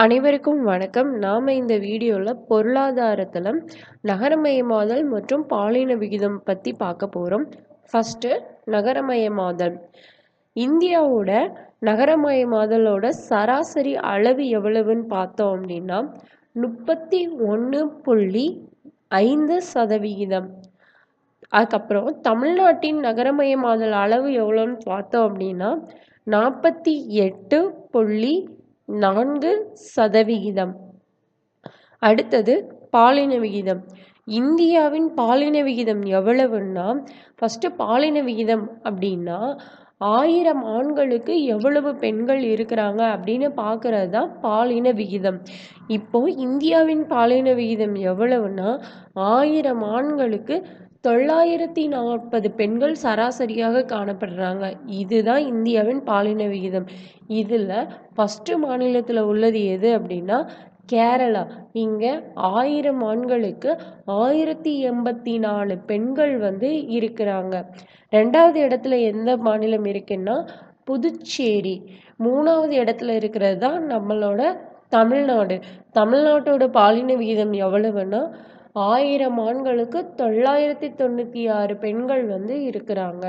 அனைவருக்கும் வணக்கம். நாம இந்த வீடியோல பொருளாதாரத்துல நகரமயமாதல் மற்றும் பாலின விகிதம் பத்தி பார்க்க போறோம். ஃபர்ஸ்ட் நகரமயமாதல். இந்தியாவோட நகரமயமாதலோட சராசரி அளவு எவ்வளவுன்னு பார்த்தோம் அப்படின்னா 31.5%. அதுக்கப்புறம் தமிழ்நாட்டின் நகரமயமாதல் அளவு எவ்வளோன்னு பார்த்தோம் அப்படின்னா 48.4%. அடுத்தது பாலின விகிதம். இந்தியாவின் பாலின விகிதம் எவ்வளவுன்னா ஃபஸ்ட்டு பாலின விகிதம் அப்படின்னா 1000 ஆண்களுக்கு எவ்வளவு பெண்கள் இருக்கிறாங்க அப்படின்னு பார்க்கறது தான் பாலின விகிதம். இப்போ இந்தியாவின் பாலின விகிதம் எவ்வளவுன்னா 1000 ஆண்களுக்கு 940 பெண்கள் சராசரியாக காணப்படுறாங்க. இதுதான் இந்தியாவின் பாலின விகிதம். இதில் ஃபஸ்ட்டு மாநிலத்தில் உள்ளது எது அப்படின்னா கேரளா. இங்கே 1000 ஆண்களுக்கு 1084 பெண்கள் இருக்கிறாங்க. ரெண்டாவது இடத்துல எந்த மாநிலம் இருக்குன்னா புதுச்சேரி. மூணாவது இடத்துல இருக்கிறது தான் நம்மளோட தமிழ்நாடு. தமிழ்நாட்டோட பாலின விகிதம் எவ்வளவுன்னா 1000 ஆண்களுக்கு 996 பெண்கள் இருக்கிறாங்க.